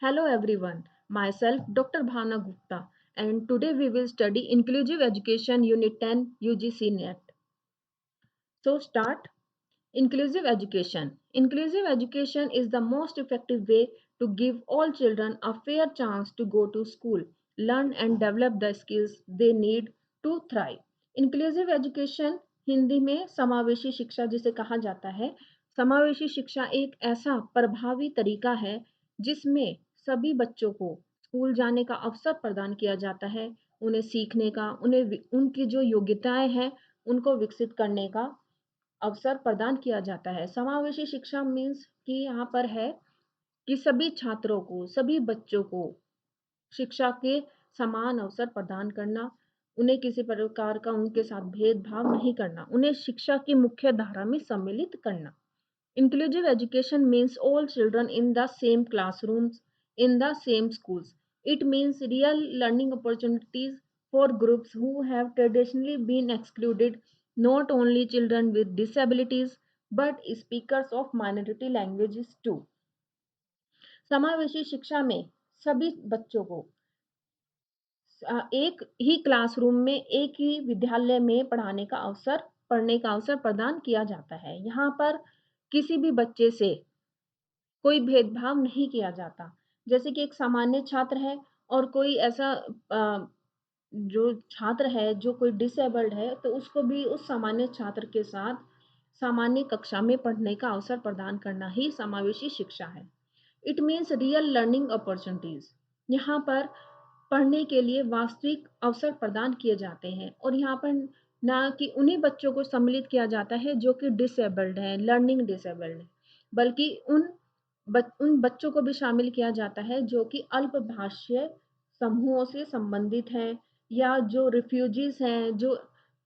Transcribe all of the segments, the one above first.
Hello everyone, myself Dr. Bhavna Gupta and today we will study Inclusive Education Unit 10 UGC NET. So start. Inclusive education. Inclusive education is the most effective way to give all children a fair chance to go to school, learn and develop the skills they need to thrive. Inclusive education Hindi में समावेशी शिक्षा जिसे कहा जाता है। समावेशी शिक्षा एक ऐसा प्रभावी तरीका है जिसमें सभी बच्चों को स्कूल जाने का अवसर प्रदान किया जाता है, उन्हें सीखने का, उन्हें उनकी जो योग्यताएं हैं उनको विकसित करने का अवसर प्रदान किया जाता है। समावेशी शिक्षा मीन्स कि यहाँ पर है कि सभी छात्रों को, सभी बच्चों को शिक्षा के समान अवसर प्रदान करना, उन्हें किसी प्रकार का उनके साथ भेदभाव नहीं करना, उन्हें शिक्षा की मुख्य धारा में सम्मिलित करना। Inclusive education means all children in the same classrooms, in the same schools. It means real learning opportunities for groups who have traditionally been excluded, not only children with disabilities, but speakers of minority languages too. समावेशी शिक्षा में सभी बच्चों को एक ही classroom में, एक ही विद्यालय में पढ़ने का अवसर प्रदान किया जाता है। यहाँ पर किसी भी बच्चे से कोई भेदभाव नहीं किया जाता। जैसे कि एक सामान्य छात्र है और कोई ऐसा जो छात्र है जो कोई डिसेबल्ड है तो उसको भी उस सामान्य छात्र के साथ सामान्य कक्षा में पढ़ने का अवसर प्रदान करना ही समावेशी शिक्षा है। It means real learning opportunities. यहाँ पर पढ़ने के लिए वास्तविक अवसर प्रदान किए जाते हैं और यहाँ पर ना कि उन्हीं बच्चों को सम्मिलित किया जाता है जो कि डिसेबल्ड हैं, लर्निंग डिसेबल्ड है, बल्कि उन बच्चों को भी शामिल किया जाता है जो कि अल्पभाषीय समूहों से संबंधित हैं या जो रिफ्यूजीज हैं, जो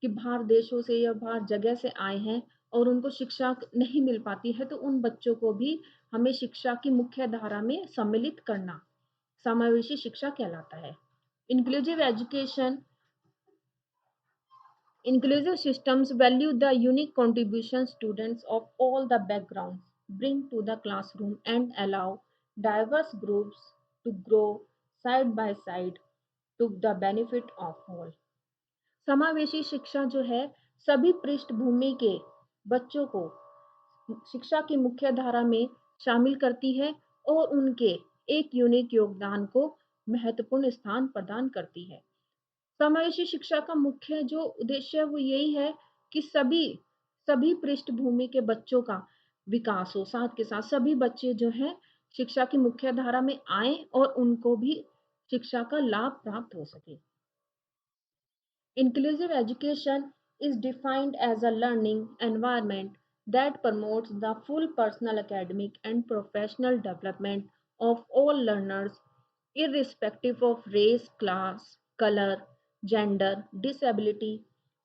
कि बाहर देशों से या बाहर जगह से आए हैं और उनको शिक्षा नहीं मिल पाती है, तो उन बच्चों को भी हमें शिक्षा की मुख्य धारा में सम्मिलित करना समावेशी शिक्षा कहलाता है। Inclusive education Inclusive systems value the unique contributions students of all the backgrounds bring to the classroom and allow diverse groups to grow side by side to the benefit of all. समावेशी शिक्षा जो है सभी पृष्ठभूमि के बच्चों को शिक्षा की मुख्य धारा में शामिल करती है और उनके एक यूनिक योगदान को महत्वपूर्ण स्थान प्रदान करती है। समावेशी शिक्षा का मुख्य जो उद्देश्य है वो यही है कि सभी सभी पृष्ठभूमि के बच्चों का विकास हो, साथ के साथ सभी बच्चे जो हैं शिक्षा की मुख्य धारा में आए और उनको भी शिक्षा का लाभ प्राप्त हो सके। Inclusive education is defined as a learning environment that promotes the full personal, academic, and professional development of all learners, irrespective of race, class, color, gender, disability,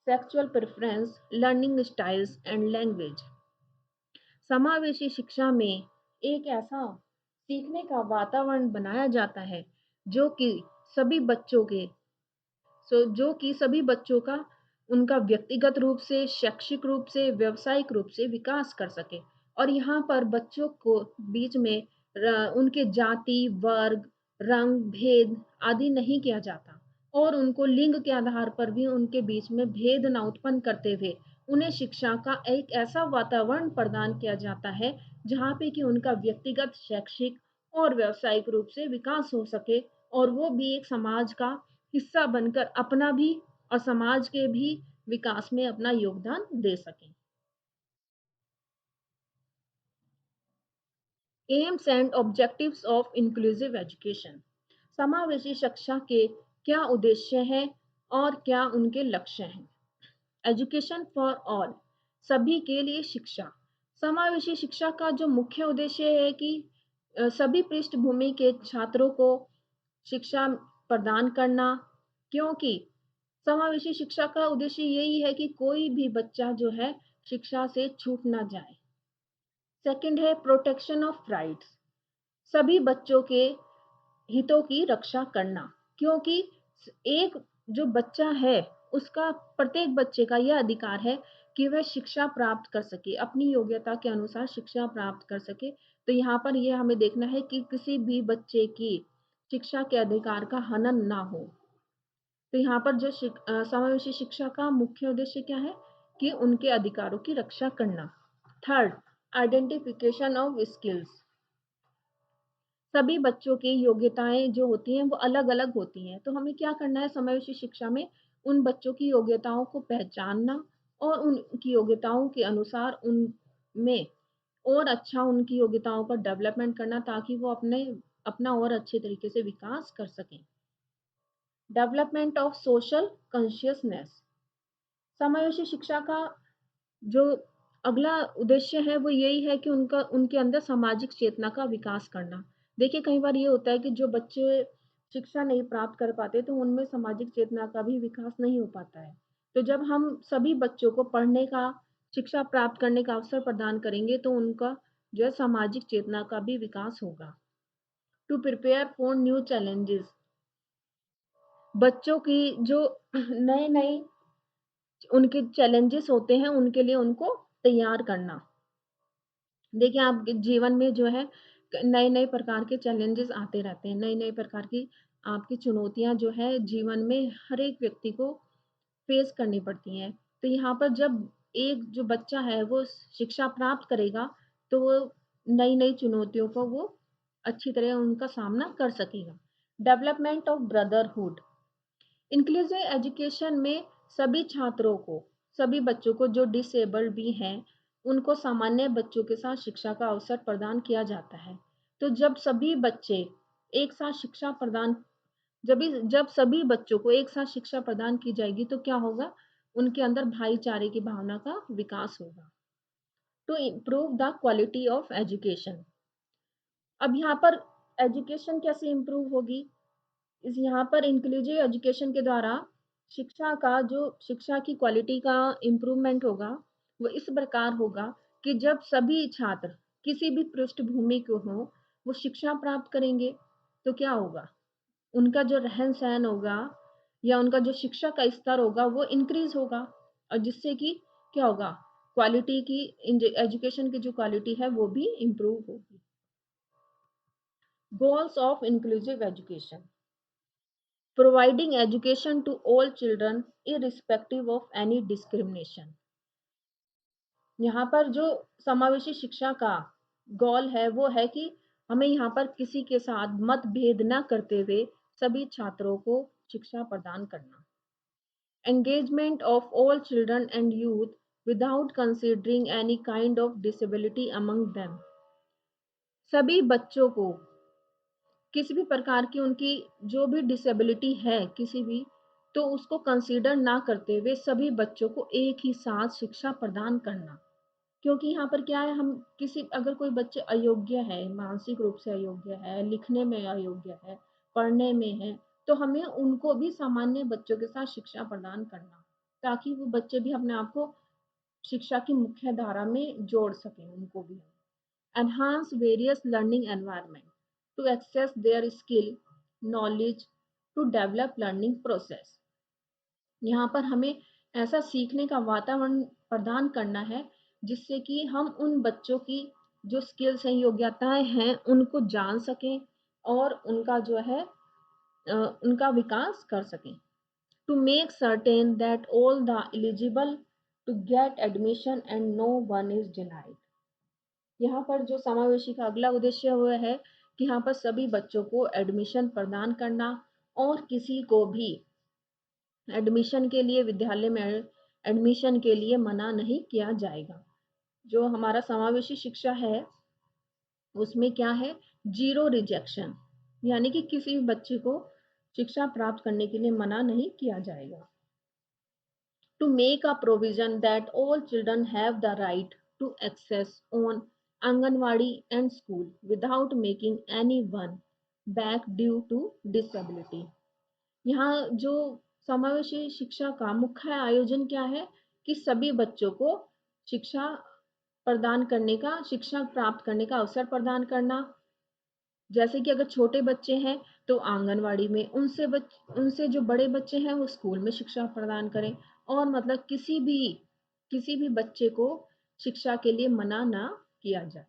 sexual preference, learning styles, and language. समावेशी शिक्षा में एक ऐसा सीखने का वातावरण बनाया जाता है जो कि सभी बच्चों के जो कि सभी बच्चों का उनका व्यक्तिगत रूप से, शैक्षिक रूप से, व्यावसायिक रूप से विकास कर सके और यहाँ पर बच्चों को बीच में उनके जाति, वर्ग, रंग, भेद आदि नहीं किया जाता और उनको लिंग के आधार पर भी उनके बीच में भेद न उत्पन्न करते हुए उन्हें शिक्षा का एक ऐसा वातावरण प्रदान किया जाता है जहाँ पे कि उनका व्यक्तिगत, शैक्षिक और व्यावसायिक रूप से विकास हो सके और वो भी एक समाज का हिस्सा बनकर अपना भी और समाज के भी विकास में अपना योगदान दे सकें। AIIMS and objectives of inclusive education. समावेशी शिक्षा के क्या उद्देश्य हैं और क्या उनके लक्ष्य हैं। एजुकेशन फॉर ऑल, सभी के लिए शिक्षा। समावेशी शिक्षा का जो मुख्य उद्देश्य है कि सभी पृष्ठभूमि के छात्रों को शिक्षा प्रदान करना, क्योंकि समावेशी शिक्षा का उद्देश्य यही है कि कोई भी बच्चा जो है शिक्षा से छूट ना जाए। सेकंड है प्रोटेक्शन ऑफ राइट्स, सभी बच्चों के हितों की रक्षा करना, क्योंकि एक जो बच्चा है उसका, प्रत्येक बच्चे का यह अधिकार है कि वह शिक्षा प्राप्त कर सके, अपनी योग्यता के अनुसार शिक्षा प्राप्त कर सके, तो यहाँ पर ये हमें देखना है कि किसी भी बच्चे की शिक्षा के अधिकार का हनन ना हो। तो यहाँ पर जो समावेशी शिक्षा का मुख्य उद्देश्य क्या है कि उनके अधिकारों की रक्षा करना। Third, identification of skills. सभी बच्चों की योग्यताएं जो होती हैं वो अलग-अलग होती हैं। तो हमें क्या करना है समावेशी शिक्षा में उन बच्चों की योग्यताओं को पहचानना और उनकी योग्यताओं के अनुसार उनमें और अच्छा उनकी योग्यताओं का डेवलपमेंट करना ताकि वो अपना और अच्छे तरीके से विकास कर सकें। Development of social consciousness. समावेशी शिक्षा का जो अगला उद्देश्य है वो यही है कि उनके अंदर सामाजिक चेतना का विकास करना। देखिए कई बार ये होता है कि जो बच्चे शिक्षा नहीं प्राप्त कर पाते तो उनमें सामाजिक चेतना का भी विकास नहीं हो पाता है। तो जब हम सभी बच्चों को पढ़ने का, शिक्षा प्राप्त करने का अवसर प्रदान करेंगे तो उनका जो है सामाजिक चेतना का भी विकास होगा। To prepare for new challenges. बच्चों की जो नए-नए उनके चैलेंजेस होते हैं उनके लिए उनको तैयार करना। देखिए आपके जीवन में जो है नए-नए प्रकार के चैलेंजेस आते रहते हैं, नई-नई प्रकार की आपकी चुनौतियाँ जो है जीवन में हर एक व्यक्ति को फेस करनी पड़ती हैं। तो यहाँ पर जब एक जो बच्चा है वो शिक्षा प्राप्त करेगा, तो वो नई-नई चुनौतियों को वो अच्छी तरह उनका सामना कर सकेगा। Development of brotherhood. Inclusive education में सभी छात्रों को, सभी बच्चों को जो डिसेबल्ड भी हैं, उनको सामान्य बच्चों के साथ शिक्षा का अवसर प्रदान किया जाता है। तो जब सभी बच्चे एक साथ शिक्षा प्रदान जब सभी बच्चों को एक साथ शिक्षा प्रदान की जाएगी तो क्या होगा? उनके अंदर भाईचारे की भावना का विकास होगा। To improve the quality of education. अब यहाँ पर एजुकेशन कैसे इम्प्रूव होगी? इस यहाँ पर इंक्लूसिव एजुकेशन के द्वारा शिक्षा की क्वालिटी का इम्प्रूवमेंट होगा वो इस प्रकार होगा कि जब सभी छात्र किसी भी पृष्ठभूमि के हों वो शिक्षा प्राप्त करेंगे तो क्या होगा उनका जो रहन सहन होगा या उनका जो शिक्षा का स्तर होगा वो इंक्रीज होगा और जिससे कि क्या होगा क्वालिटी की एजुकेशन की जो क्वालिटी है वो भी इम्प्रूव होगी। Goals of inclusive education. Providing education to all children irrespective of any discrimination। यहाँ पर जो समावेशी शिक्षा का गोल है वो है कि हमें यहाँ पर किसी के साथ मतभेद न करते हुए सभी छात्रों को शिक्षा प्रदान करना। Engagement of all children and youth without considering any kind of disability among them। सभी बच्चों को किसी भी प्रकार की उनकी जो भी डिसेबिलिटी है किसी भी तो उसको कंसीडर ना करते हुए सभी बच्चों को एक ही साथ शिक्षा प्रदान करना। क्योंकि यहाँ पर क्या है हम किसी अगर कोई बच्चे अयोग्य है मानसिक रूप से अयोग्य है लिखने में अयोग्य है पढ़ने में है तो हमें उनको भी सामान्य बच्चों के साथ शिक्षा प्रदान करना ताकि वो बच्चे भी अपने आप को शिक्षा की मुख्य धारा में जोड़ सकें उनको भी। Enhance various learning environment to access their skill, knowledge to develop learning process। यहाँ पर हमें ऐसा सीखने का वातावरण प्रदान करना है जिससे कि हम उन बच्चों की जो स्किल्स हैं योग्यताएं हैं उनको जान सकें और उनका जो है उनका विकास कर सकें। To make certain that all the eligible to get admission and no one is denied। यहाँ पर जो समावेशी का अगला उद्देश्य हुआ है कि यहाँ पर सभी बच्चों को एडमिशन प्रदान करना और किसी को भी एडमिशन के लिए विद्यालय में एडमिशन के लिए मना नहीं किया जाएगा। जो हमारा समावेशी शिक्षा है उसमें क्या है जीरो रिजेक्शन यानी कि किसी भी बच्चे को शिक्षा प्राप्त करने के लिए मना नहीं किया जाएगा। To make a provision that all children have the right to access on Anganwadi and school without making anyone back due to disability। यहाँ जो समावेशी शिक्षा का मुख्य आयोजन क्या है कि सभी बच्चों को शिक्षा शिक्षा प्राप्त करने का अवसर प्रदान करना। जैसे कि अगर छोटे बच्चे हैं तो आंगनवाड़ी में उनसे जो बड़े बच्चे हैं वो स्कूल में शिक्षा प्रदान करें और मतलब किसी भी बच्चे को शिक्षा के लिए मना ना किया जाए।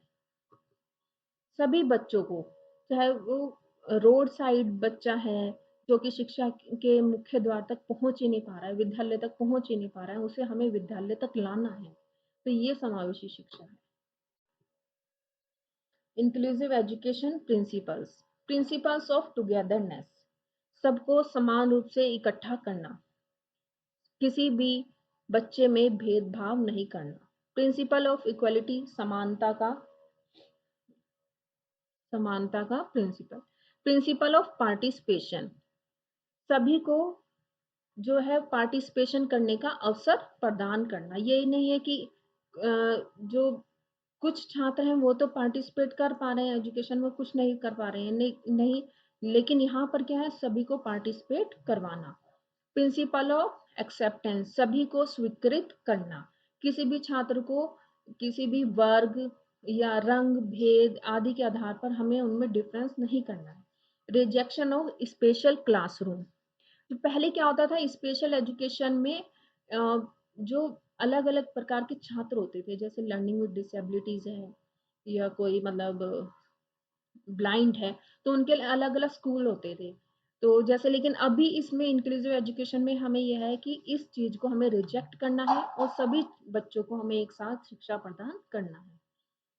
सभी बच्चों को, चाहे वो रोड साइड बच्चा है जो कि शिक्षा के मुख्य द्वार तक पहुंच ही नहीं पा रहा है, विद्यालय तक पहुंच ही नहीं पा रहा है, उसे हमें विद्यालय तक लाना है। तो ये समावेशी शिक्षा है। Inclusive education principles, principles of togetherness, सबको समान रूप से इकट्ठा करना, किसी भी बच्चे में भेदभाव नहीं करना। प्रिंसिपल ऑफ इक्वलिटी, समानता का प्रिंसिपल। प्रिंसिपल ऑफ पार्टिसिपेशन, सभी को जो है पार्टिसिपेशन करने का अवसर प्रदान करना। ये नहीं है कि जो कुछ छात्र हैं वो तो पार्टिसिपेट कर पा रहे हैं एजुकेशन में, कुछ नहीं कर पा रहे हैं, नहीं, लेकिन यहाँ पर क्या है, सभी को पार्टिसिपेट करवाना। प्रिंसिपल ऑफ एक्सेप्टेंस, सभी को स्वीकृत करना, किसी भी छात्र को किसी भी वर्ग या रंग भेद आदि के आधार पर हमें उनमें डिफरेंस नहीं करना है। रिजेक्शन ऑफ स्पेशल क्लासरूम, तो पहले क्या होता था स्पेशल एजुकेशन में जो अलग अलग प्रकार के छात्र होते थे, जैसे लर्निंग विद डिसेबिलिटीज है या कोई मतलब ब्लाइंड है, तो उनके लिए अलग अलग स्कूल होते थे। तो जैसे लेकिन अभी इसमें इंक्लूसिव एजुकेशन में हमें यह है कि इस चीज को हमें रिजेक्ट करना है और सभी बच्चों को हमें एक साथ शिक्षा प्रदान करना है।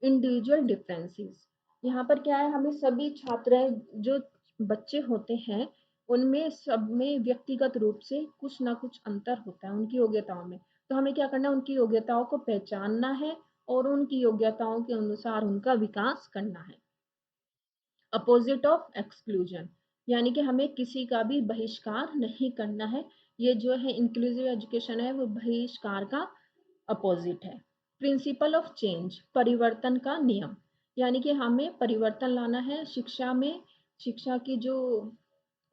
इंडिविजुअल डिफरेंसेस, यहाँ पर क्या है, हमें सभी छात्र जो बच्चे होते हैं उनमें सब में व्यक्तिगत रूप से कुछ ना कुछ अंतर होता है उनकी योग्यताओं में। तो हमें क्या करना है, उनकी योग्यताओं को पहचानना है और उनकी योग्यताओं के अनुसार उनका विकास करना है। अपोजिट ऑफ एक्सक्लूजन, यानी कि हमें किसी का भी बहिष्कार नहीं करना है। ये जो है इंक्लूसिव एजुकेशन है वो बहिष्कार का अपोजिट है। प्रिंसिपल ऑफ चेंज, परिवर्तन का नियम, यानी कि हमें परिवर्तन लाना है शिक्षा में, शिक्षा की जो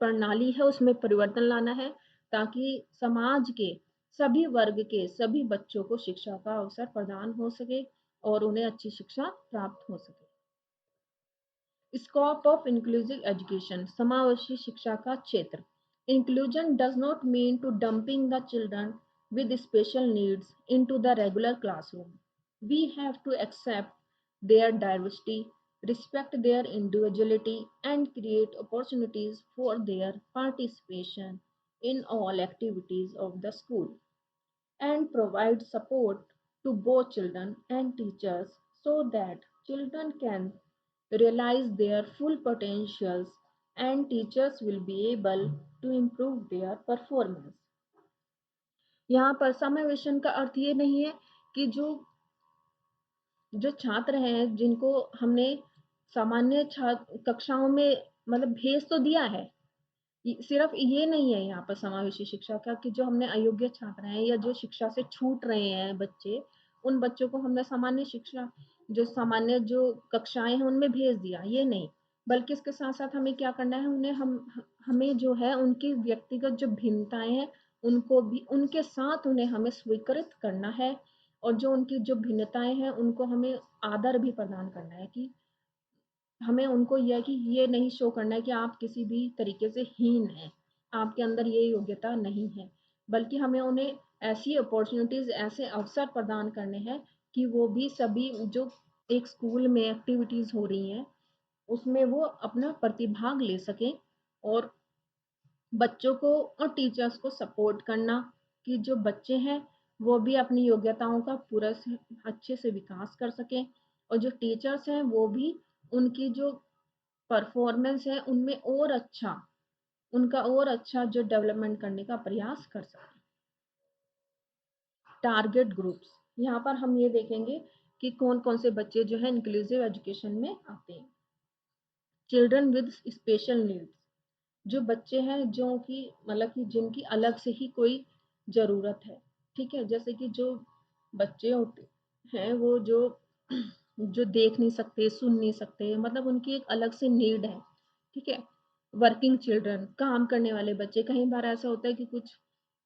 प्रणाली है उसमें परिवर्तन लाना है ताकि समाज के सभी वर्ग के सभी बच्चों को शिक्षा का अवसर प्रदान हो सके और उन्हें अच्छी शिक्षा प्राप्त हो सके। स्कोप ऑफ इंक्लूसिव एजुकेशन, समावेशी शिक्षा का क्षेत्र। Inclusion does not mean to dumping the children with special needs into the regular classroom. We have to accept their diversity, respect their individuality, and create opportunities for their participation in all activities of the school, and provide support to both children and teachers so that children can realize their full potentials and teachers will be able to improve their performance. यहाँ पर समावेशन का अर्थ ये नहीं है कि जो जो छात्र हैं जिनको हमने सामान्य छात्र कक्षाओं में मतलब भेज तो दिया है, सिर्फ ये नहीं है यहाँ पर समावेशी शिक्षा का कि जो हमने अयोग्य छात्र हैं या जो शिक्षा से छूट रहे हैं बच्चे, उन बच्चों को हमने सामान्य शिक्षा जो सामान्य जो कक्षाएं हैं उनमें भेज दिया, ये नहीं, बल्कि इसके साथ साथ हमें क्या करना है, उन्हें हमें जो है उनकी व्यक्तिगत जो भिन्नताएं हैं उनको भी उनके साथ उन्हें हमें स्वीकृत करना है और जो उनकी जो भिन्नताएं हैं उनको हमें आदर भी प्रदान करना है कि हमें उनको यह कि ये नहीं शो करना है कि आप किसी भी तरीके से हीन हैं, आपके अंदर ये योग्यता नहीं है, बल्कि हमें उन्हें ऐसी अपॉर्चुनिटीज ऐसे अवसर प्रदान करने हैं कि वो भी सभी जो एक स्कूल में एक्टिविटीज हो रही हैं उसमें वो अपना प्रतिभाग ले सकें और बच्चों को और टीचर्स को सपोर्ट करना कि जो बच्चे हैं वो भी अपनी योग्यताओं का पूरा अच्छे से विकास कर सकें और जो टीचर्स हैं वो भी उनकी जो परफॉर्मेंस है उनमें और अच्छा उनका और अच्छा जो डेवलपमेंट करने का प्रयास कर सकें। टारगेट ग्रुप्स, यहाँ पर हम ये देखेंगे कि कौन कौन से बच्चे जो है इंक्लूसिव एजुकेशन में आते हैं। चिल्ड्रन विद स्पेशल नीड्स, जो बच्चे हैं जो कि मतलब कि जिनकी अलग से ही कोई ज़रूरत है, ठीक है, जैसे कि जो बच्चे होते हैं वो जो जो देख नहीं सकते सुन नहीं सकते, मतलब उनकी एक अलग से नीड है, ठीक है। वर्किंग चिल्ड्रन, काम करने वाले बच्चे, कई बार ऐसा होता है कि कुछ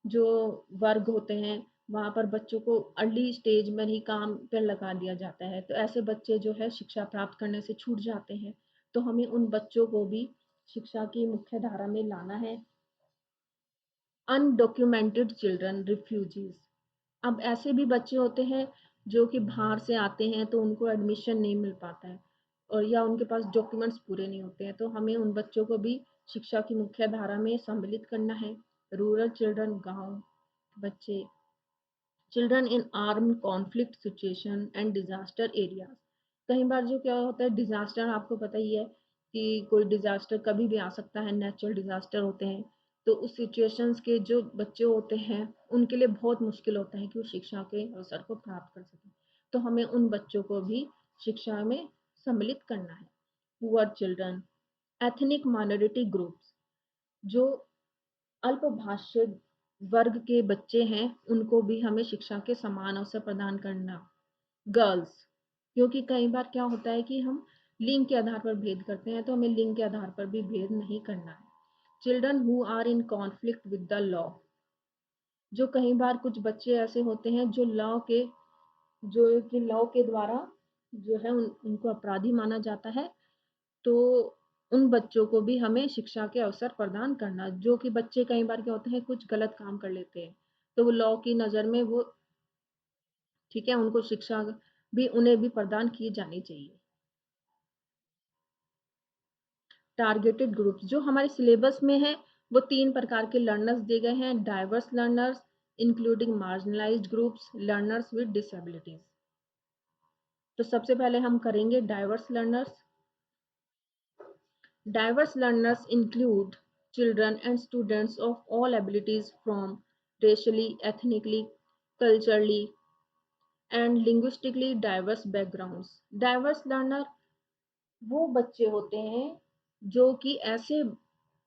जो वर्ग होते हैं वहाँ पर बच्चों को अर्ली स्टेज में ही काम पर लगा दिया जाता है, तो ऐसे बच्चे जो है शिक्षा प्राप्त करने से छूट जाते हैं, तो हमें उन बच्चों को भी शिक्षा की मुख्य धारा में लाना है। अनडॉक्यूमेंटेड चिल्ड्रन रिफ्यूजीज, अब ऐसे भी बच्चे होते हैं जो कि बाहर से आते हैं तो उनको एडमिशन नहीं मिल पाता है, और या उनके पास डॉक्यूमेंट्स पूरे नहीं होते हैं, तो हमें उन बच्चों को भी शिक्षा की मुख्य धारा में सम्मिलित करना है। रूरल चिल्ड्रन, गांव बच्चे, children in armed conflict situation and disaster areas. कई बार जो क्या होता है, डिजास्टर आपको पता ही है कि कोई डिजास्टर कभी भी आ सकता है, नेचुरल डिजास्टर होते हैं, तो उस सिचुएशंस के जो बच्चे होते हैं उनके लिए बहुत मुश्किल होता है कि वो शिक्षा के अवसर को प्राप्त कर सकें, तो हमें उन बच्चों को भी शिक्षा में सम्मिलित करना है। Poor children, ethnic minority groups, जो अल्पभाषी वर्ग के बच्चे हैं उनको भी हमें शिक्षा के समान अवसर प्रदान करना। गर्ल्स, क्योंकि कई बार क्या होता है कि हम लिंग के आधार पर भेद करते हैं, तो हमें लिंग के आधार पर भी भेद नहीं करना है। Children who are in conflict with the law, जो कई बार कुछ बच्चे ऐसे होते हैं जो लॉ के द्वारा जो है उनको अपराधी माना जाता है, तो उन बच्चों को भी हमें शिक्षा के अवसर प्रदान करना। जो कि बच्चे कई बार क्या होते हैं, कुछ गलत काम कर लेते हैं, तो वो लॉ की नज़र में वो ठीक है, उनको शिक्षा भी उन्हें भी प्रदान की जानी चाहिए। टारगेटेड ग्रुप्स, जो हमारे सिलेबस में है वो 3 प्रकार के लर्नर्स दिए गए हैं। Diverse learners, including marginalised groups, learners with disabilities. तो सबसे पहले हम करेंगे diverse learners. Diverse learners include children and students of all abilities from racially, ethnically, culturally, and linguistically diverse backgrounds. Diverse learner वो बच्चे होते हैं जो कि ऐसे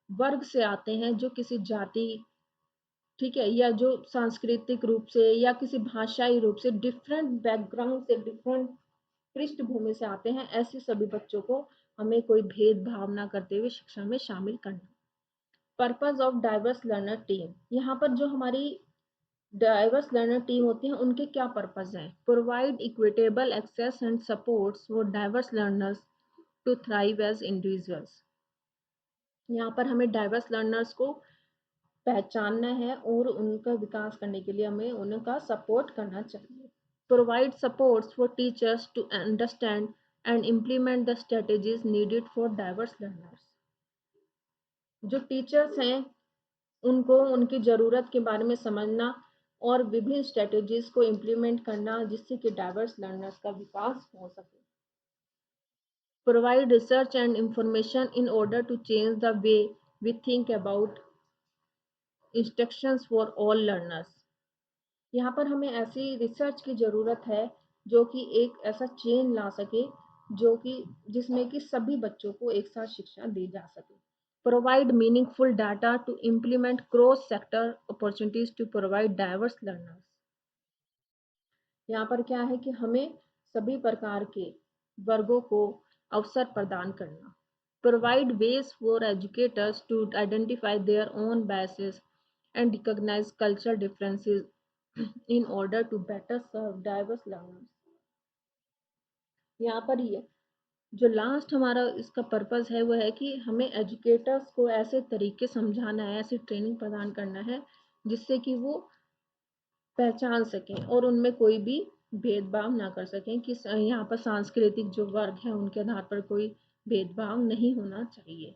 वर्ग से आते हैं जो किसी जाति, ठीक है, या जो सांस्कृतिक रूप से या किसी भाषाई रूप से डिफरेंट बैकग्राउंड से, डिफरेंट पृष्ठभूमि से आते हैं। ऐसे सभी बच्चों को हमें कोई भेदभाव ना करते हुए शिक्षा में शामिल करना। Purpose of diverse learner team, यहाँ पर जो हमारी डाइवर्स लर्नर टीम होती है उनके क्या पर्पस हैं। Provide equitable access and supports for diverse learners to thrive as individuals. यहाँ पर हमें डाइवर्स लर्नर्स को पहचानना है और उनका विकास करने के लिए हमें उनका सपोर्ट करना चाहिए। Provide supports for teachers to understand and implement the strategies needed for diverse learners. जो टीचर्स हैं उनको उनकी ज़रूरत के बारे में समझना और विभिन्न स्ट्रेटजीज को इम्प्लीमेंट करना जिससे कि डाइवर्स लर्नर्स का विकास हो सके। Provide research and information in order to change the way we think about instructions for all learners. यहाँ पर हमें ऐसी रिसर्च की ज़रूरत है जो कि एक ऐसा चेंज ला सके जो कि जिसमें कि सभी बच्चों को एक साथ शिक्षा दी जा सके। Provide meaningful data to implement cross sector opportunities to provide diverse learners. यहाँ पर क्या है कि हमें सभी प्रकार के वर्गों को अवसर प्रदान करना। Provide ways for educators to identify their own biases and recognise cultural differences in order to better serve diverse learners। यहाँ पर ये जो लास्ट हमारा इसका पर्पस है वो है कि हमें एजुकेटर्स को ऐसे तरीके समझाना है, ऐसी ट्रेनिंग प्रदान करना है जिससे कि वो पहचान सकें और उनमें कोई भी भेदभाव ना कर सकें कि यहाँ पर सांस्कृतिक जो वर्ग है उनके आधार पर कोई भेदभाव नहीं होना चाहिए।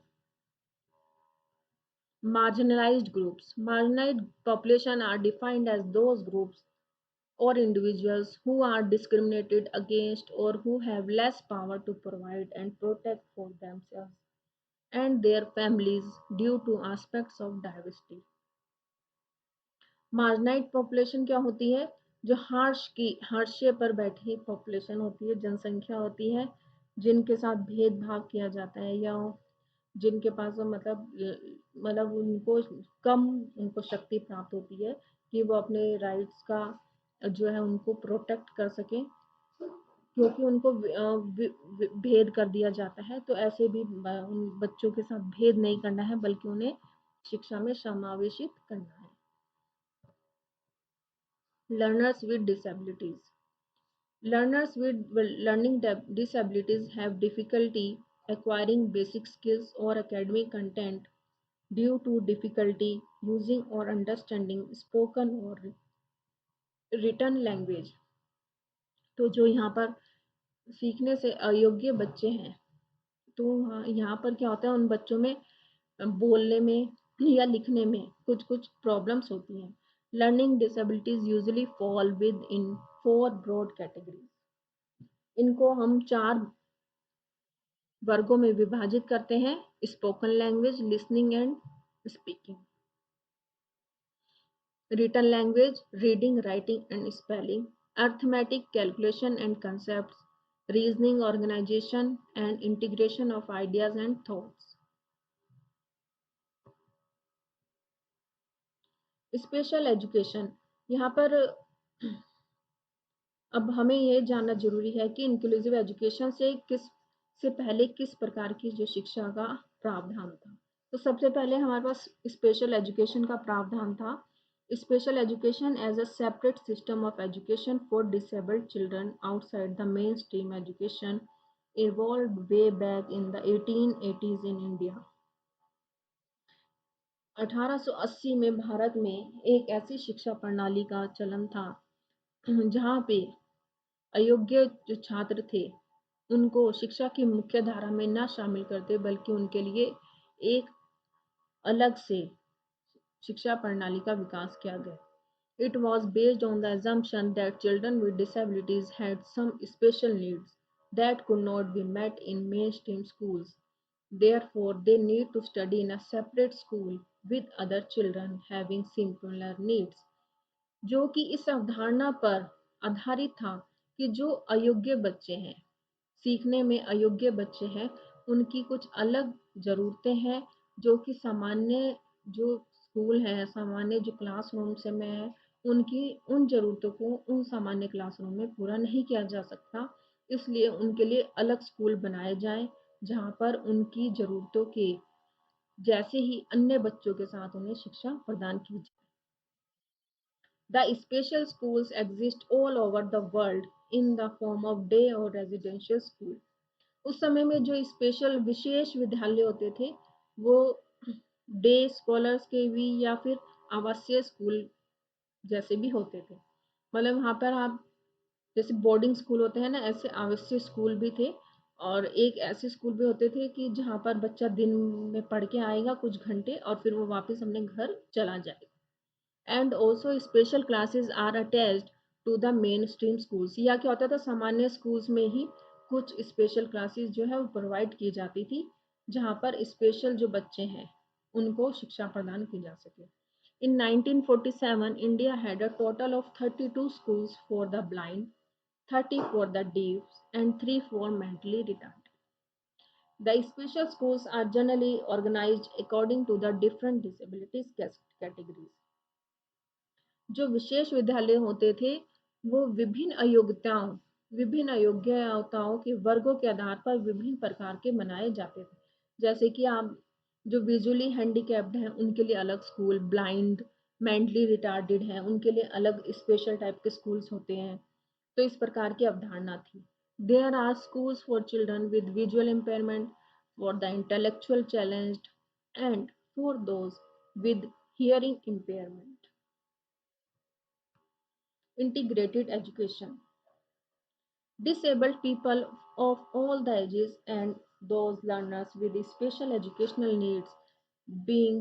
Marginalized groups. Marginalized population are defined as those groups or individuals who are discriminated against or who have less power to provide and protect for themselves and their families due to aspects of diversity। Marginalized population क्या होती है, जो हाशिए पर बैठी population होती है, जनसंख्या होती है जिनके साथ भेदभाव किया जाता है या जिनके पास मतलब उनको कम उनको शक्ति प्राप्त होती है कि वो अपने राइट्स का जो है उनको प्रोटेक्ट कर सकें, क्योंकि उनको भेद कर दिया जाता है। तो ऐसे भी उन बच्चों के साथ भेद नहीं करना है बल्कि उन्हें शिक्षा में समावेशित करना है। Learners with disabilities, learners with learning disabilities have difficulty acquiring basic skills or academic content due to difficulty using or understanding spoken or written language। तो जो यहाँ पर सीखने से अयोग्य बच्चे हैं, तो यहाँ पर क्या होता है, उन बच्चों में बोलने में या लिखने में कुछ कुछ प्रॉब्लम्स होती हैं। Learning disabilities usually fall within 4 broad categories. इनको हम 4 वर्गों में विभाजित करते हैं: spoken language, listening and speaking; written language, reading, writing and spelling; arithmetic, calculation and concepts; reasoning, organization and integration of ideas and thoughts. Special education, यहाँ पर अब हमें ये जानना जरूरी है कि इंक्लूसिव एजुकेशन से पहले किस प्रकार की जो शिक्षा का प्रावधान था। तो सबसे पहले हमारे पास स्पेशल एजुकेशन का प्रावधान था। Special education as a separate system of education for disabled children outside the main stream education evolved way back in the 1880s in India. 1880 में भारत में एक ऐसी शिक्षा प्रणाली का चलन था जहाँ पे अयोग्य जो छात्र थे उनको शिक्षा की मुख्य धारा में न शामिल करते, बल्कि उनके लिए एक अलग से शिक्षा प्रणाली का विकास किया गया। It was based on the assumption that children with disabilities had some special needs that could not be met in mainstream schools. Therefore, they need to study in a separate school with other children having similar needs. जो कि इस अवधारणा पर आधारित था कि जो अयोग्य बच्चे हैं, सीखने में अयोग्य बच्चे हैं, उनकी कुछ अलग ज़रूरतें हैं जो कि सामान्य जो स्कूल है, सामान्य जो क्लासरूम से में उनकी उन ज़रूरतों को उन सामान्य क्लासरूम में पूरा नहीं किया जा सकता। इसलिए उनके लिए अलग स्कूल बनाए जाएं जहाँ पर उनकी ज़रूरतों के जैसे ही अन्य बच्चों के साथ उन्हें शिक्षा प्रदान की जाए। The special schools exist all over the world in the form of day or residential school. उस समय में जो स्पेशल विशेष विद्यालय होते थे वो डे स्कॉलर्स के भी या फिर आवासीय स्कूल जैसे भी होते थे। मतलब वहाँ पर आप जैसे बोर्डिंग स्कूल होते हैं ना, ऐसे आवासीय स्कूल भी थे। और एक ऐसे स्कूल भी होते थे कि जहाँ पर बच्चा दिन में पढ़ के आएगा कुछ घंटे और फिर वो वापस अपने घर चला जाएगा। And also special classes are attached to the main stream schools. या क्या होता था, सामान्य स्कूल्स में ही कुछ स्पेशल क्लासेस जो है वो प्रोवाइड की जाती थी जहाँ पर स्पेशल जो बच्चे हैं उनको शिक्षा प्रदान की जा सके। In 1947, India had a total of 32 schools for the blind, 30 for the deaf, and 3 for mentally retarded. The special schools are generally organized according to the different disabilities categories. जो विशेष विद्यालय होते थे वो विभिन्न अयोग्यताओं के वर्गों के आधार पर विभिन्न प्रकार के बनाए जाते थे। जैसे कि आप जो विजुअली हैंडीकैप्ड हैं उनके लिए अलग स्कूल, ब्लाइंड, मेंटली रिटार्डेड हैं उनके लिए अलग स्पेशल टाइप के स्कूल्स होते हैं। तो इस प्रकार की अवधारणा थी। There are schools for children with visual impairment, for the intellectual challenged and for those with hearing impairment. Integrated education. Disabled people of all the ages and those learners with special educational needs being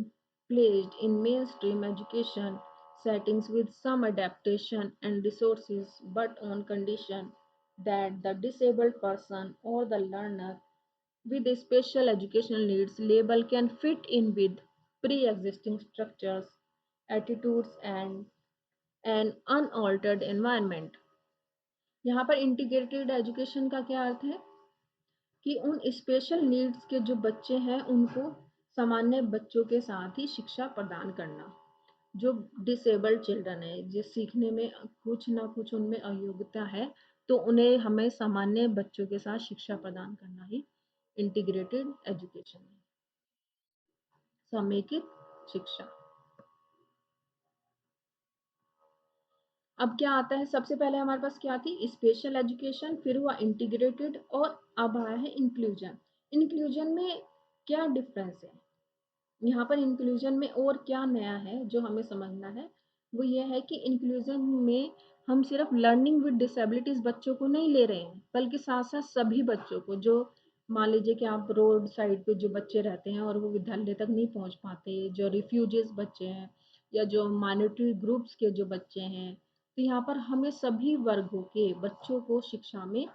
placed in mainstream education settings with some adaptation and resources, but on condition that the disabled person or the learner with special educational needs label can fit in with pre-existing structures, attitudes and an unaltered environment. यहाँ पर integrated education का क्या अर्थ है कि उन special needs के जो बच्चे हैं उनको सामान्य बच्चों के साथ ही शिक्षा प्रदान करना। जो डिसेबल्ड चिल्ड्रन है, जिस सीखने में कुछ ना कुछ उनमें अयोग्यता है, तो उन्हें हमें सामान्य बच्चों के साथ शिक्षा प्रदान करना ही इंटीग्रेटेड एजुकेशन है, समेकित शिक्षा। अब क्या आता है, सबसे पहले हमारे पास क्या थी, स्पेशल एजुकेशन, फिर हुआ इंटीग्रेटेड और अब आया है इंक्लूजन। इंक्लूजन में क्या डिफरेंस है, यहाँ पर इंक्लूजन में और क्या नया है जो हमें समझना है, वो ये है कि इंक्लूजन में हम सिर्फ लर्निंग विद डिसेबिलिटीज बच्चों को नहीं ले रहे हैं, बल्कि साथ साथ सभी बच्चों को, जो मान लीजिए कि आप रोड साइड पे जो बच्चे रहते हैं और वो विद्यालय तक नहीं पहुंच पाते, जो रिफ्यूजीज बच्चे हैं या जो माइनॉरिटी ग्रुप्स के जो बच्चे हैं, तो यहाँ पर हमें सभी वर्गों के बच्चों को शिक्षा में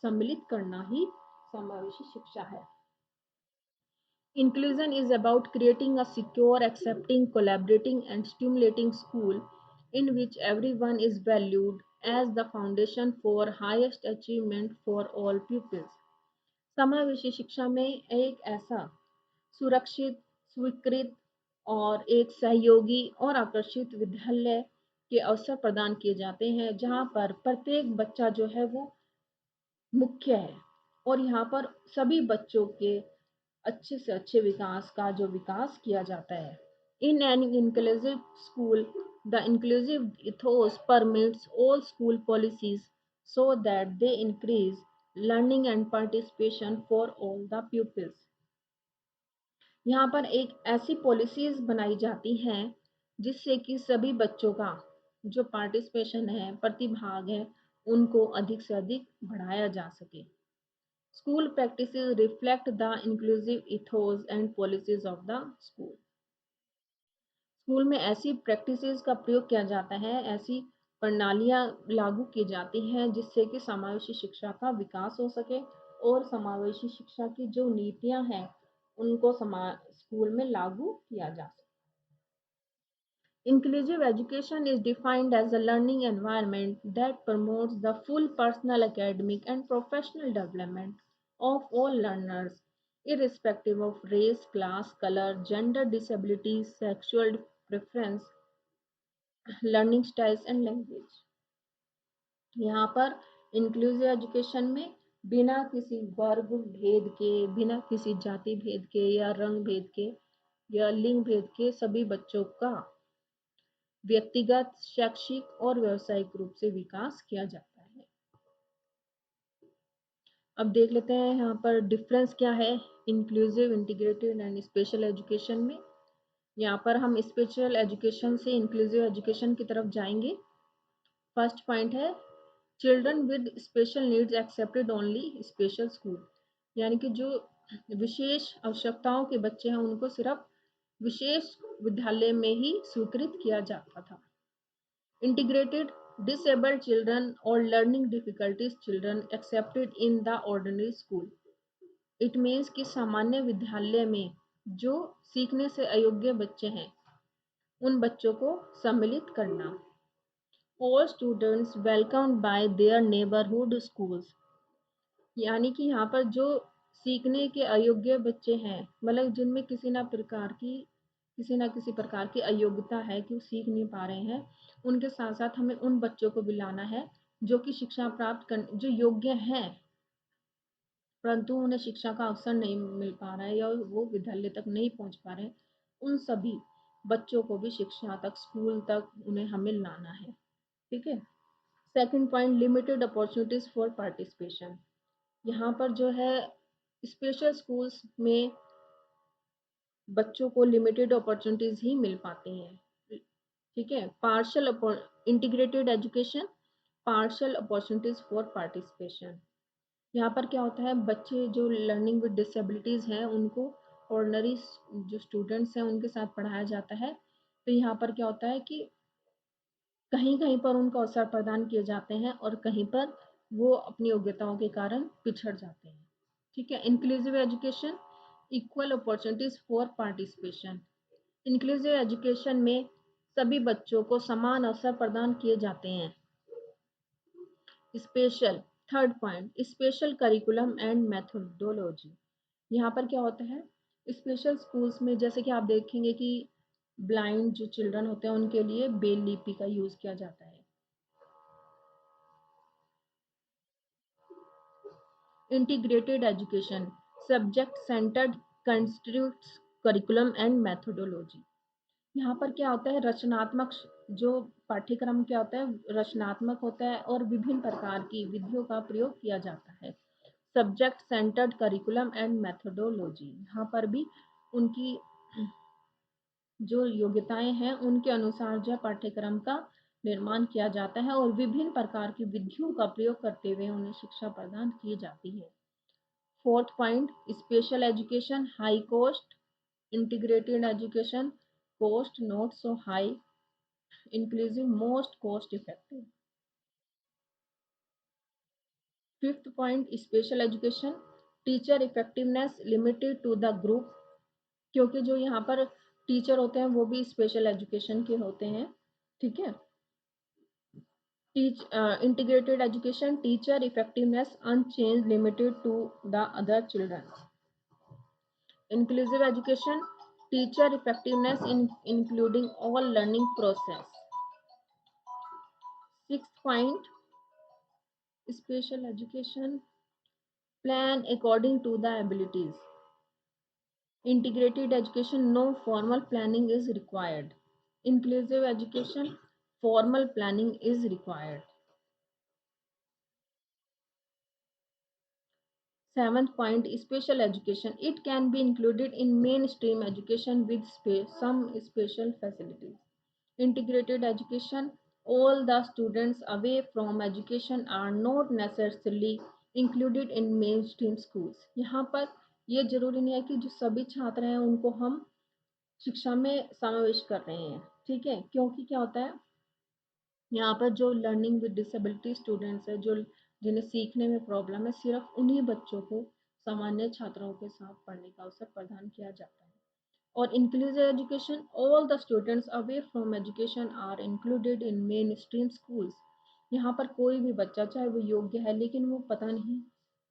सम्मिलित करना ही समावेशी शिक्षा है। Inclusion is about creating a secure, accepting, collaborating, and stimulating school in which everyone is valued as the foundation for highest achievement for all pupils. समावेशी शिक्षा में एक ऐसा सुरक्षित, स्वीकृत और एक सहयोगी और आकर्षित विद्यालय के अवसर प्रदान किए जाते हैं, जहाँ पर प्रत्येक बच्चा जो है वो मुख्य है और यहाँ पर सभी बच्चों के अच्छे से अच्छे विकास का जो विकास किया जाता है। In an inclusive school, the inclusive ethos permits all school policies so that they increase learning and participation for all the pupils. यहाँ पर एक ऐसी पॉलिसीज बनाई जाती हैं जिससे कि सभी बच्चों का जो पार्टिसिपेशन है, प्रतिभाग है, उनको अधिक से अधिक बढ़ाया जा सके। School practices reflect the inclusive ethos and policies of the school. School में ऐसी प्रैक्टिसेस का प्रयोग किया जाता है, ऐसी प्रणालियाँ लागू की जाती हैं जिससे कि समावेशी शिक्षा का विकास हो सके और समावेशी शिक्षा की जो नीतियाँ हैं उनको स्कूल में लागू किया जा सके। Inclusive education is defined as a learning environment that promotes the full personal, academic, and professional development of all learners, irrespective of race, class, color, gender, disability, sexual preference, learning styles, and language. यहाँ पर inclusive education में बिना किसी वर्ग भेद के, बिना किसी जाति भेद के या रंग भेद के या लिंग भेद के सभी बच्चों का व्यक्तिगत, शैक्षिक और व्यावसायिक रूप से विकास किया जाता है। अब देख लेते हैं यहाँ पर डिफरेंस क्या है inclusive, integrated and special education में। यहाँ पर हम स्पेशल एजुकेशन से इंक्लूसिव एजुकेशन की तरफ जाएंगे। फर्स्ट पॉइंट है children with special needs accepted only special school, यानी कि जो विशेष आवश्यकताओं के बच्चे हैं उनको सिर्फ विशेष विद्यालय में ही स्वीकृत किया जाता था। Integrated disabled children or learning difficulties children accepted in the ordinary school. It means कि सामान्य विद्यालय में जो सीखने से अयोग्य बच्चे हैं उन बच्चों को सम्मिलित करना। All students welcomed by their neighborhood schools, यानी कि यहाँ पर जो सीखने के अयोग्य बच्चे हैं, मतलब जिनमें किसी ना किसी प्रकार की अयोग्यता है कि वो सीख नहीं पा रहे हैं, उनके साथ साथ हमें उन बच्चों को भी लाना है जो कि शिक्षा प्राप्त कर जो योग्य हैं परंतु उन्हें शिक्षा का अवसर नहीं मिल पा रहा है या वो विद्यालय तक नहीं पहुंच पा रहे हैं, उन सभी बच्चों को भी शिक्षा तक, स्कूल तक उन्हें हमें लाना है। ठीक है। Second point limited opportunities for participation. यहाँ पर जो है स्पेशल स्कूल्स में बच्चों को लिमिटेड अपॉर्चुनिटीज ही मिल पाती हैं। ठीक है। Partial integrated education, partial opportunities for participation. यहाँ पर क्या होता है, बच्चे जो लर्निंग विद डिसेबिलिटीज हैं उनको ऑर्डिनरी जो स्टूडेंट्स हैं उनके साथ पढ़ाया जाता है। तो यहाँ पर क्या होता है कि कहीं कहीं पर उनको अवसर प्रदान किए जाते हैं और कहीं पर वो अपनी योग्यताओं के कारण पिछड़ जाते हैं। ठीक है। Inclusive education, equal opportunities for participation. Inclusive education में सभी बच्चों को समान अवसर प्रदान किए जाते हैं। Special, third point special curriculum and methodology. यहाँ पर क्या होता है स्पेशल स्कूल्स में, जैसे कि आप देखेंगे कि ब्लाइंड जो चिल्ड्रन होते हैं उनके लिए ब्रेल लिपि का यूज किया जाता है। Integrated education, subject centred constitutes curriculum and methodology. यहाँ पर क्या होता है रचनात्मक, जो पाठ्यक्रम क्या होता है रचनात्मक होता है और विभिन्न प्रकार की विधियों का प्रयोग किया जाता है। Subject centred curriculum and methodology, यहाँ पर भी उनकी जो योग्यताएं हैं उनके अनुसार जो पाठ्यक्रम का निर्माण किया जाता है और विभिन्न प्रकार की विधियों का प्रयोग करते हुए उन्हें शिक्षा प्रदान की जाती है। Fourth point, special education high cost, integrated education cost not so high, inclusive most cost effective. Fifth point, special education teacher effectiveness limited to the group, क्योंकि जो यहाँ पर टीचर होते हैं वो भी स्पेशल एजुकेशन के होते हैं। ठीक है। Teach integrated education teacher effectiveness unchanged limited to the other children. Inclusive education teacher effectiveness in including all learning process. Sixth point, special education plan according to the abilities. Integrated education, no formal planning is required. Inclusive education, formal planning is required. Seventh point, special education. It can be included in mainstream education with some special facilities. Integrated education, all the students away from education are not necessarily included in mainstream schools. यहाँ पर ये जरूरी नहीं है कि जो सभी छात्र हैं उनको हम शिक्षा में समावेश कर रहे हैं। ठीक है, क्योंकि क्या होता है, यहाँ पर जो लर्निंग विद डिसेबिलिटी स्टूडेंट्स है, जो जिन्हें सीखने में प्रॉब्लम है, सिर्फ उन्हीं बच्चों को सामान्य छात्रों के साथ पढ़ने का अवसर प्रदान किया जाता है। और inclusive education, all the students away from education are included in main stream schools. यहाँ पर कोई भी बच्चा चाहे वो योग्य है लेकिन वो पता नहीं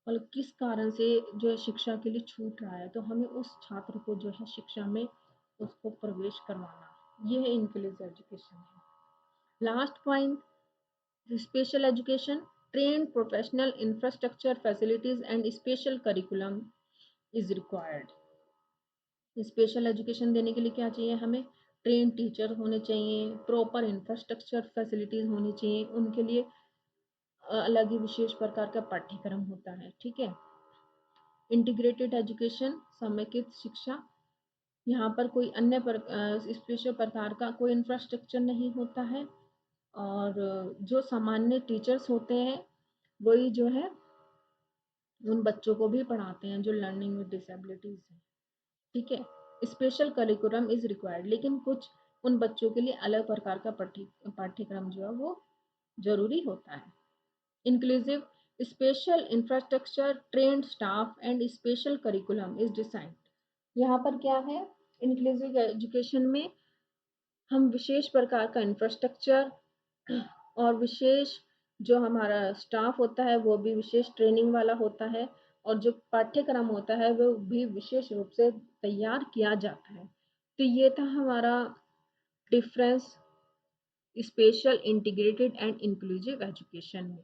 मतलब किस कारण से जो है शिक्षा के लिए छूट रहा है, तो हमें उस छात्र को जो है शिक्षा में उसको प्रवेश करवाना, ये है इंक्लूसिव एजुकेशन है। Last point, special education trained professional infrastructure facilities and special curriculum is required. Special education देने के लिए क्या चाहिए हमें, ट्रेन टीचर होने चाहिए, प्रॉपर इंफ्रास्ट्रक्चर फैसिलिटीज होनी चाहिए, उनके लिए अलग ही विशेष प्रकार का पाठ्यक्रम होता है। ठीक है। इंटीग्रेटेड एजुकेशन, समेकित शिक्षा, यहाँ पर कोई अन्य स्पेशल प्रकार का कोई इंफ्रास्ट्रक्चर नहीं होता है और जो सामान्य टीचर्स होते हैं वही जो है उन बच्चों को भी पढ़ाते हैं जो लर्निंग विद डिसेबिलिटीज है। ठीक है। स्पेशल करिकुलम इज रिक्वायर्ड, लेकिन कुछ उन बच्चों के लिए अलग प्रकार का पाठ्यक्रम जो है वो जरूरी होता है। Inclusive, special infrastructure, trend staff and special curriculum is designed. यहाँ पर क्या है, इंक्लूसिव एजुकेशन में हम विशेष प्रकार का इंफ्रास्ट्रक्चर और विशेष जो हमारा स्टाफ होता है वो भी विशेष ट्रेनिंग वाला होता है और जो पाठ्यक्रम होता है वो भी विशेष रूप से तैयार किया जाता है। तो ये था हमारा difference special, integrated and inclusive education में।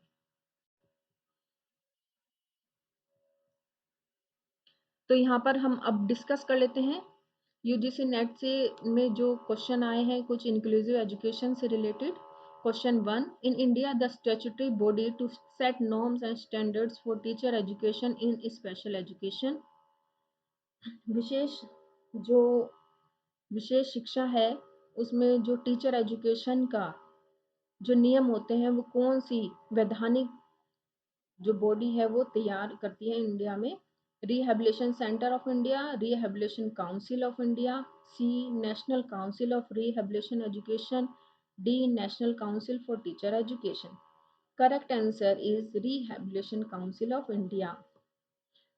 तो यहाँ पर हम अब डिस्कस कर लेते हैं यूजीसी नेट से में जो क्वेश्चन आए हैं कुछ इंक्लूसिव एजुकेशन से related. Question 1, in India the statutory body to set norms and standards for teacher education in special education. विशेष जो विशेष शिक्षा है उसमें जो टीचर एजुकेशन का जो नियम होते हैं वो कौन सी वैधानिक जो बॉडी है वो तैयार करती है इंडिया में। Rehabilitation centre of India, rehabilitation council of India, C national council of rehabilitation education, D national council for teacher education. Correct answer is rehabilitation council of India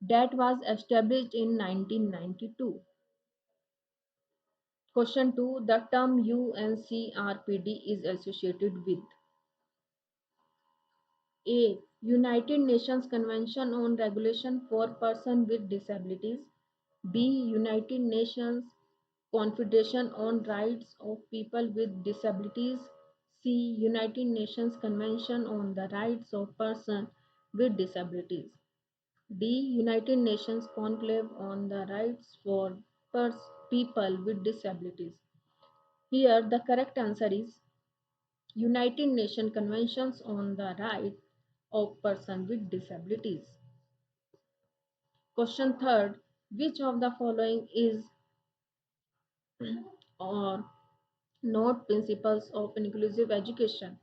that was established in 1992. Question 2, the term UNCRPD is associated with A. United Nations Convention on Regulation for Persons with Disabilities, B. United Nations Confederation on Rights of People with Disabilities, C. United Nations Convention on the Rights of Persons with Disabilities, D. United Nations Conclave on the Rights for People with Disabilities. Here the correct answer is United Nations Conventions on the Rights of Persons with Disabilities. Question 3, which of the following is or Note principles of inclusive education.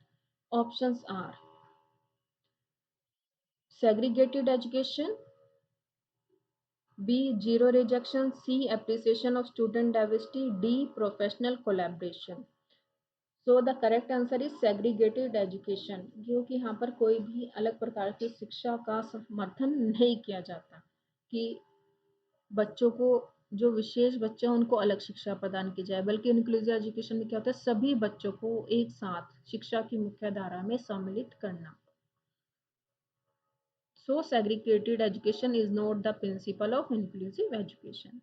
Options are segregated education, B. Zero rejection, C. Appreciation of student diversity, D. Professional collaboration. So the correct answer is segregated education, क्योंकि यहाँ पर कोई भी अलग प्रकार की शिक्षा का समर्थन नहीं किया जाता कि बच्चों को, जो विशेष बच्चे हैं उनको अलग शिक्षा प्रदान की जाए, बल्कि इंक्लूसिव एजुकेशन में क्या होता है, सभी बच्चों को एक साथ शिक्षा की मुख्य धारा में सम्मिलित करना. So segregated education is not the principle of inclusive education.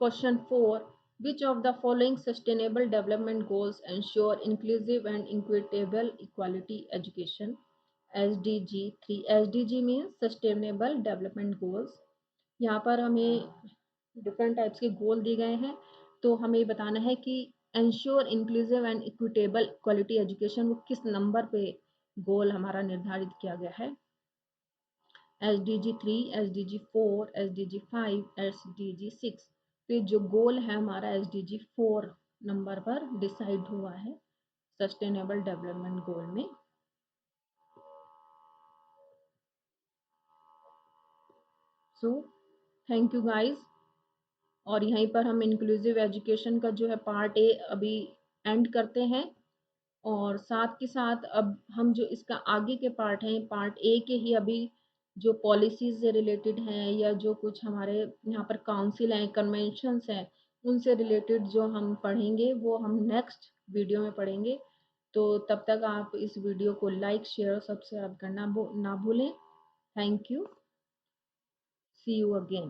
Question 4. Which of the following sustainable development goals ensure inclusive and equitable equality education? SDG 3. SDG means Sustainable Development Goals. यहाँ पर हमें डिफरेंट टाइप्स के गोल दिए गए हैं, तो हमें ये बताना है कि ensure inclusive and equitable quality education वो किस नंबर पे गोल हमारा निर्धारित किया गया है. SDG 3, SDG 4, SDG 5, SDG 6. तो जो गोल है हमारा SDG 4 नंबर पर डिसाइड हुआ है सस्टेनेबल डेवलपमेंट गोल में. सो थैंक यू गाइस, और यहीं पर हम इंक्लूसिव एजुकेशन का जो है पार्ट ए अभी एंड करते हैं, और साथ के साथ अब हम जो इसका आगे के पार्ट हैं, पार्ट ए के ही अभी जो पॉलिसीज से रिलेटेड हैं या जो कुछ हमारे यहाँ पर काउंसिल हैं, कन्वेंशंस हैं, उनसे रिलेटेड जो हम पढ़ेंगे वो हम नेक्स्ट वीडियो में पढ़ेंगे. तो तब तक आप इस वीडियो को लाइक, शेयर और सब्सक्राइब करना ना भूलें. Thank you. See you again.